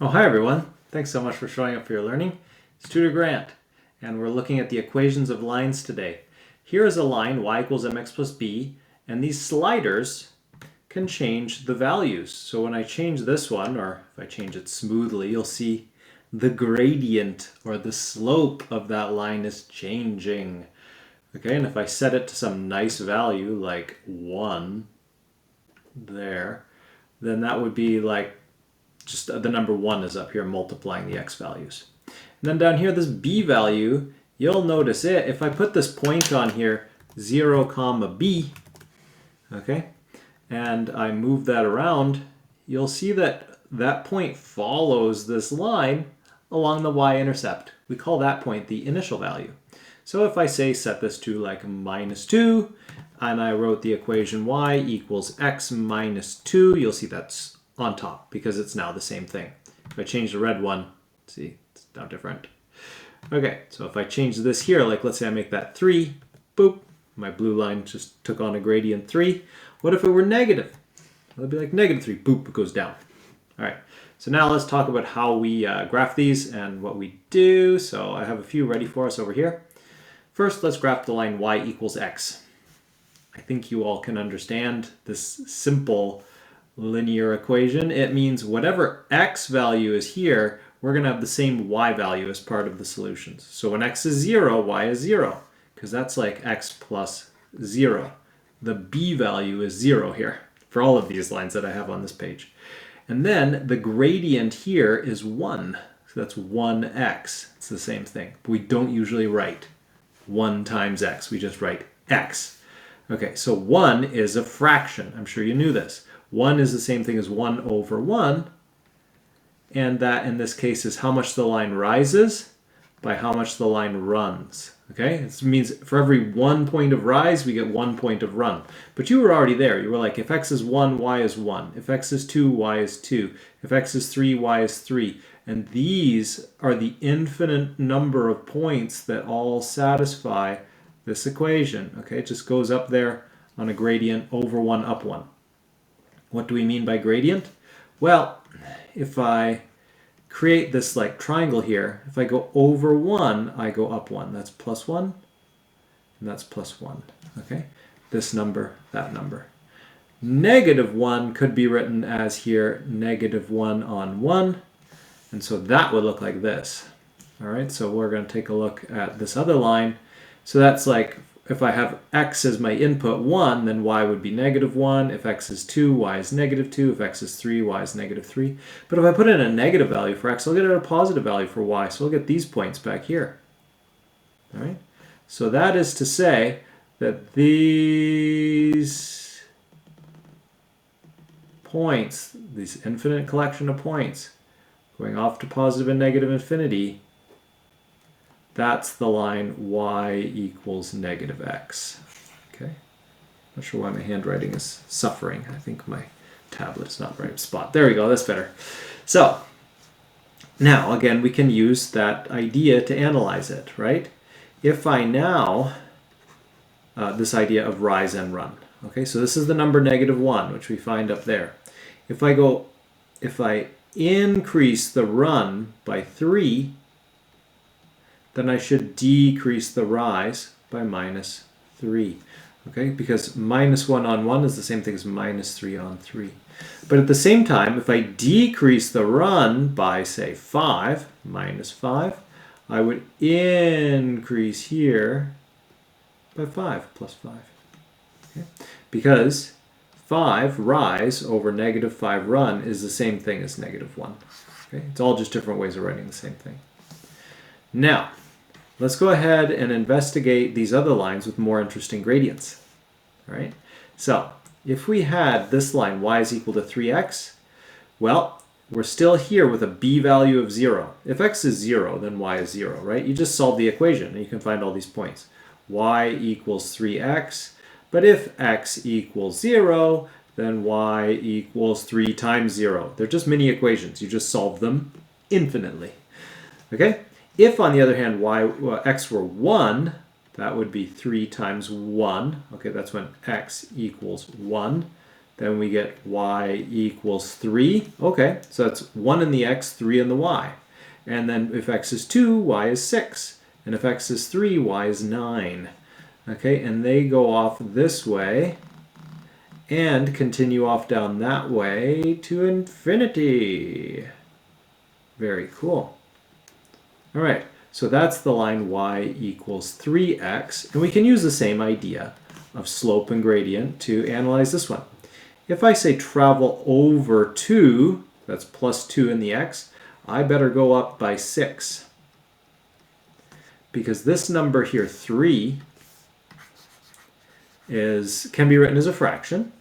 Oh, hi everyone. Thanks so much for showing up for your learning. It's Tutor Grant, and we're looking at the equations of lines today. Here is a line, y equals mx plus b, and these sliders can change the values. So when I change this one, or if I change it smoothly, you'll see the gradient or the slope of that line is changing. Okay, and if I set it to some nice value like 1 there, then that would be like just the number 1 is up here multiplying the x values. And then down here, this b value, you'll notice it. If I put this point on here, 0 comma b, okay, and I move that around, you'll see that that point follows this line along the y-intercept. We call that point the initial value. So if I say set this to like -2, and I wrote the equation y equals x minus 2, you'll see that's on top because it's now the same thing. If I change the red one, see, it's now different. Okay, so if I change this here, like let's say I make that 3, boop, my blue line just took on a gradient 3. What if it were negative? It'll be like -3, boop, it goes down. All right, so now let's talk about how we graph these and what we do. So I have a few ready for us over here. First, let's graph the line y equals x. I think you all can understand this simple linear equation. It means whatever x value is here, we're going to have the same y value as part of the solutions. So when x is 0, y is 0, because that's like x plus 0. The b value is 0 here for all of these lines that I have on this page. And then the gradient here is 1. So that's 1x. It's the same thing. But we don't usually write 1 times x. We just write x. Okay, so 1 is a fraction. I'm sure you knew this. 1 is the same thing as 1 over 1. And that, in this case, is how much the line rises by how much the line runs. Okay, it means for every 1 point of rise, we get 1 point of run. But you were already there. You were like, if x is 1, y is 1. If x is 2, y is 2. If x is 3, y is 3. And these are the infinite number of points that all satisfy this equation. Okay, it just goes up there on a gradient over 1, up 1. What do we mean by gradient? Well, if I create this like triangle here, if I go over 1, I go up 1. That's plus 1, and that's plus 1. Okay, this number, that number. -1 could be written as here -1 on 1, and so that would look like this. All right, so we're going to take a look at this other line. So that's like, if I have x as my input 1, then y would be -1. If x is 2, y is -2. If x is 3, y is -3. But if I put in a negative value for x, I'll get a positive value for y. So I'll get these points back here. All right. So that is to say that these points, this infinite collection of points, going off to positive and negative infinity, that's the line y equals -x. Okay, not sure why my handwriting is suffering. I think my tablet is not the right spot. There we go, that's better. So now again, we can use that idea to analyze it, right? If I now, this idea of rise and run. Okay, so this is the number -1, which we find up there. If I increase the run by 3, then I should decrease the rise by -3. Okay, because -1 on 1 is the same thing as -3 on 3. But at the same time, if I decrease the run by, say, 5, -5, I would increase here by 5, +5. Okay? Because 5 rise over -5 run is the same thing as -1. Okay? It's all just different ways of writing the same thing. Now, let's go ahead and investigate these other lines with more interesting gradients. All right. So if we had this line, y is equal to 3x, well, we're still here with a b value of 0. If x is 0, then y is 0, right? You just solve the equation and you can find all these points. Y equals 3x, but if x equals 0, then y equals 3 times 0. They're just mini equations. You just solve them infinitely. Okay? If, on the other hand, x were 1, that would be 3 times 1. Okay, that's when x equals 1. then we get y equals 3. Okay, so that's 1 in the x, 3 in the y. And then if x is 2, y is 6. And if x is 3, y is 9. Okay, and they go off this way and continue off down that way to infinity. Very cool. All right, so that's the line y equals 3x. And we can use the same idea of slope and gradient to analyze this one. If I say travel over 2, that's plus 2 in the x, I better go up by 6. Because this number here, 3, can be written as a fraction.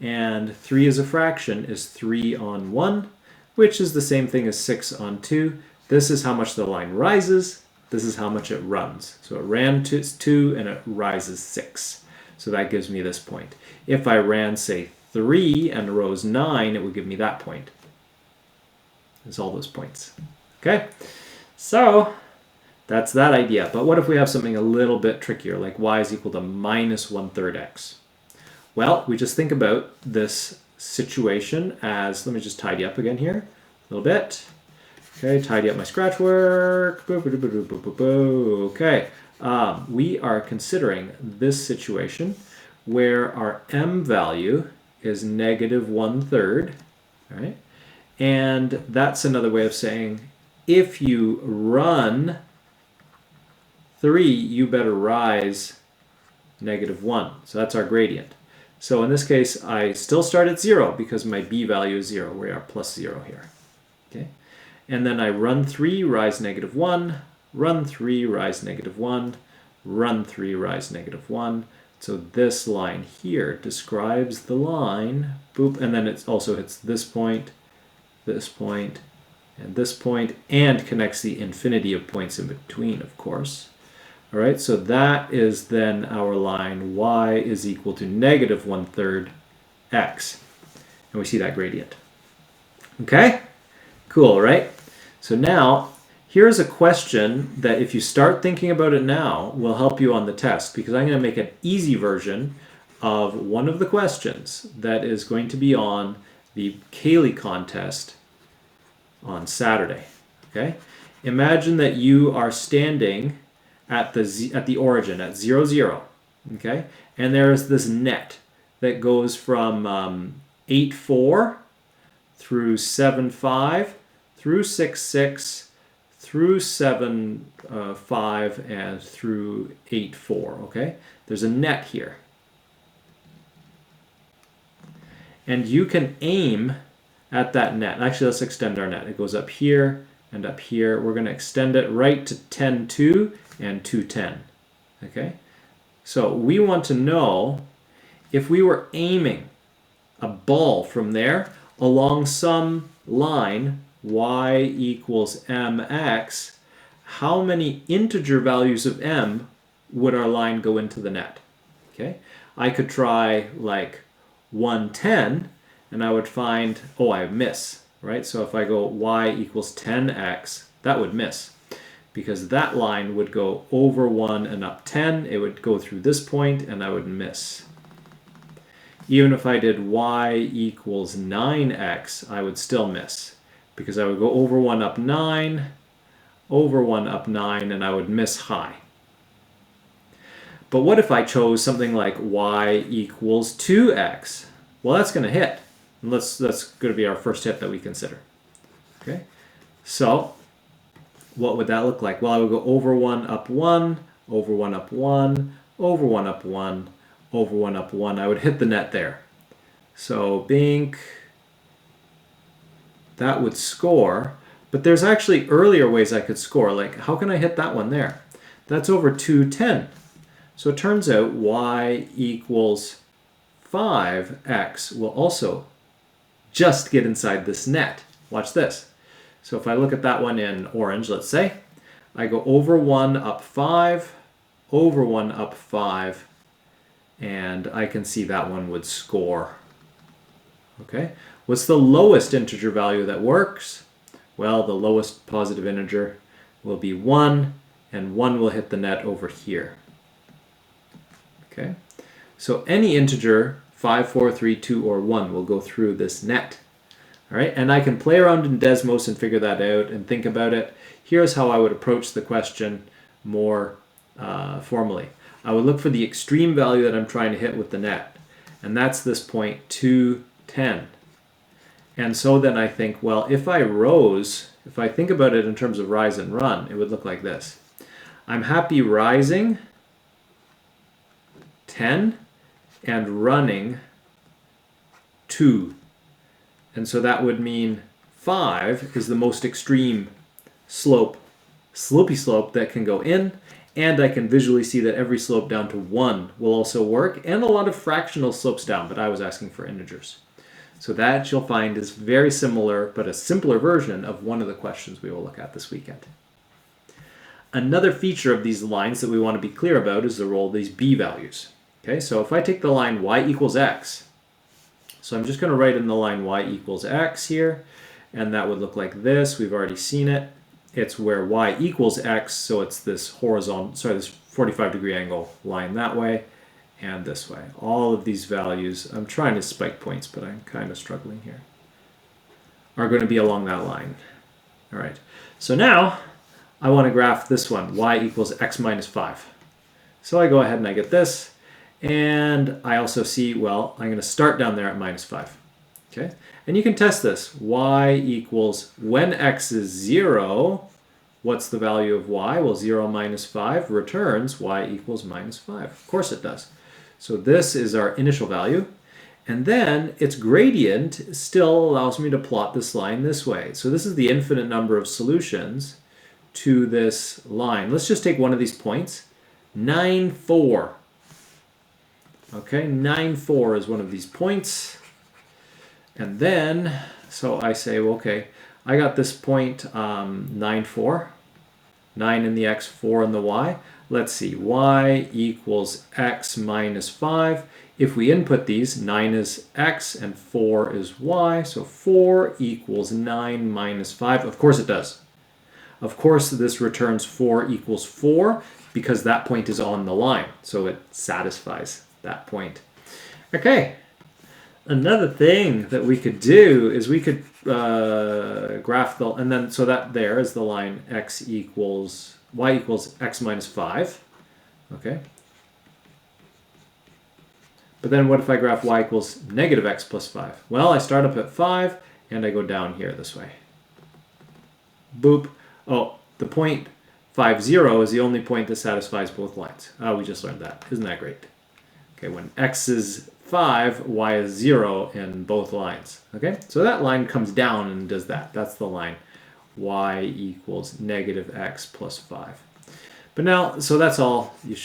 And 3 as a fraction is 3 on 1, which is the same thing as 6 on 2. This is how much the line rises. This is how much it runs. So it ran 2 and it rises 6. So that gives me this point. If I ran, say, 3 and rose 9, it would give me that point. There's all those points. Okay? So that's that idea. But what if we have something a little bit trickier, like y is equal to minus 1/3 x? Well, we just think about this situation as, let me just tidy up again here a little bit. Okay, tidy up my scratch work. Okay, we are considering this situation where our m value is negative 1/3, right? And that's another way of saying if you run 3, you better rise negative 1. So that's our gradient. So in this case, I still start at 0 because my b value is 0. We are plus 0 here. Okay, and then I run 3, rise negative 1, run 3, rise negative 1, run 3, rise negative 1. So this line here describes the line, boop, and then it also hits this point, and this point, and connects the infinity of points in between, of course. All right, so that is then our line y is equal to negative 1/3 x. And we see that gradient. Okay, cool, right? So now, here's a question that if you start thinking about it now, will help you on the test, because I'm going to make an easy version of one of the questions that is going to be on the Cayley contest on Saturday. Okay, imagine that you are standing at the origin at 0, 0. Okay, and there is this net that goes from 8, 4 through 7, 5 through 6, 6 through 7, 5 and through 8, 4. Okay, there's a net here, and you can aim at that net. Actually, let's extend our net. It goes up here and up here. We're going to extend it right to 10, 2 and 2, 10. Okay, so we want to know if we were aiming a ball from there along some line y equals mx, how many integer values of m would our line go into the net? Okay, I could try like 110 and I would find, oh, I miss, right? So if I go y equals 10x, that would miss, because that line would go over 1 and up 10. It would go through this point and I would miss. Even if I did y equals 9x, I would still miss, because I would go over 1 up 9, over 1 up 9, and I would miss high. But what if I chose something like y equals 2x? Well, that's going to hit. And that's going to be our first hit that we consider. Okay, so what would that look like? Well, I would go over 1 up 1, over 1 up 1, over 1 up 1, over 1 up 1. I would hit the net there. So bink, that would score. But there's actually earlier ways I could score. Like, how can I hit that one there? That's over 210. So it turns out y equals 5x will also just get inside this net. Watch this. So if I look at that one in orange, let's say, I go over 1 up 5, over 1 up 5, and I can see that one would score. Okay, what's the lowest integer value that works? Well, the lowest positive integer will be 1, and 1 will hit the net over here. Okay, so any integer 5, 4, 3, 2, or 1 will go through this net. All right, and I can play around in Desmos and figure that out and think about it. Here's how I would approach the question more formally. I would look for the extreme value that I'm trying to hit with the net, and that's this point 2, 10. And so then I think, well, if I think about it in terms of rise and run, it would look like this. I'm happy rising 10 and running 2. And so that would mean 5 is the most extreme slopey slope that can go in, and I can visually see that every slope down to 1 will also work, and a lot of fractional slopes down, but I was asking for integers. So that you'll find is very similar, but a simpler version of one of the questions we will look at this weekend. Another feature of these lines that we want to be clear about is the role of these b values. Okay, so if I take the line y equals x, so I'm just going to write in the line y equals x here, and that would look like this. We've already seen it. It's where y equals x, so it's this this 45-degree angle line that way and this way. All of these values, I'm trying to spike points, but I'm kind of struggling here, are going to be along that line. All right, so now I want to graph this one, y equals x minus 5. So I go ahead and I get this, and I also see, well, I'm going to start down there at minus 5. Okay, and you can test this. Y equals, when x is 0, what's the value of y? Well, 0 minus 5 returns y equals minus 5. Of course it does. So this is our initial value. And then its gradient still allows me to plot this line this way. So this is the infinite number of solutions to this line. Let's just take one of these points. 9, 4. Okay, 9, 4 is one of these points. And then, so I say, well, okay, I got this point 9, 4. 9 in the x, 4 in the y. Let's see, y equals x minus 5. If we input these, 9 is x and 4 is y. So 4 equals 9 minus 5. Of course it does. Of course this returns 4 equals 4 because that point is on the line. So it satisfies that point. Okay. Another thing that we could do is we could graph the, and then so that there is the line y equals x minus 5. Okay. But then what if I graph y equals negative x plus 5? Well, I start up at 5 and I go down here this way. Boop. Oh, the point 5, 0 is the only point that satisfies both lines. Oh, we just learned that. Isn't that great? Okay, when x is 5, y is 0 in both lines. Okay, so that line comes down and does that. That's the line y equals negative x plus 5. But now, so that's all. You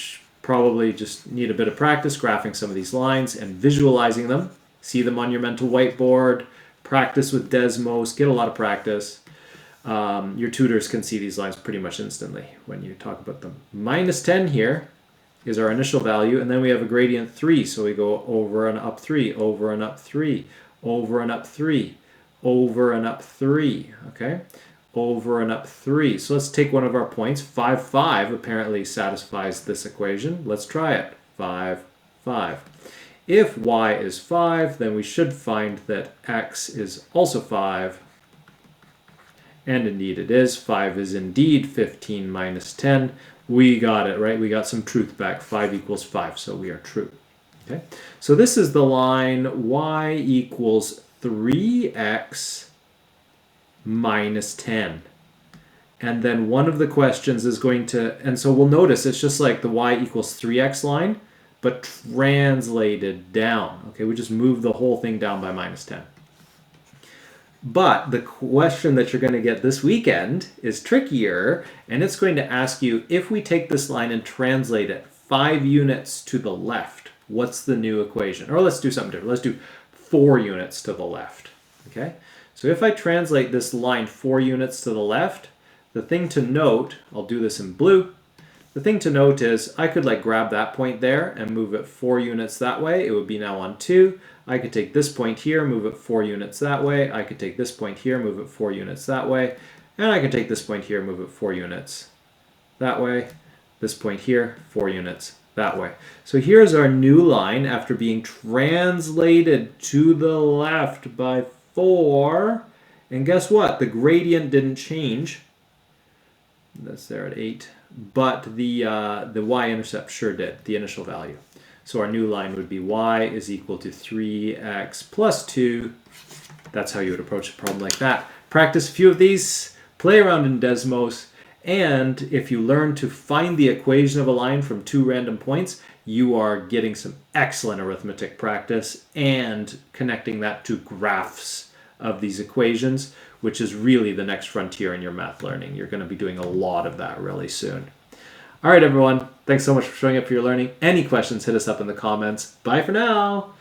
probably just need a bit of practice graphing some of these lines and visualizing them. See them on your mental whiteboard. Practice with Desmos. Get a lot of practice. Your tutors can see these lines pretty much instantly when you talk about them. Minus 10 here is our initial value, and then we have a gradient 3, so we go over and up 3, over and up 3, over and up 3, over and up 3, okay? Over and up 3. So let's take one of our points. 5, 5 apparently satisfies this equation. Let's try it. 5, 5. If y is 5, then we should find that x is also 5. And indeed it is. 5 is indeed 15 minus 10. We got it, right? We got some truth back. 5 equals 5, so we are true. Okay. So this is the line y equals 3x minus 10. And then one of the questions is going to, and so we'll notice it's just like the y equals 3x line, but translated down. Okay, we just move the whole thing down by minus 10. But the question that you're going to get this weekend is trickier, and it's going to ask you, if we take this line and translate it 5 units to the left, what's the new equation? Or let's do something different. Let's do 4 units to the left. Okay? So if I translate this line 4 units to the left, the thing to note, I'll do this in blue, the thing to note is I could like grab that point there and move it 4 units that way. It would be now on 2. I could take this point here, move it 4 units that way. I could take this point here, move it 4 units that way. And I could take this point here, move it 4 units that way. This point here, 4 units that way. So here's our new line after being translated to the left by 4. And guess what? The gradient didn't change. That's there at 8. But the y-intercept sure did, the initial value. So our new line would be y is equal to 3x plus 2. That's how you would approach a problem like that. Practice a few of these, play around in Desmos, and if you learn to find the equation of a line from 2 random points, you are getting some excellent arithmetic practice and connecting that to graphs of these equations, which is really the next frontier in your math learning. You're going to be doing a lot of that really soon. All right, everyone. Thanks so much for showing up for your learning. Any questions, hit us up in the comments. Bye for now.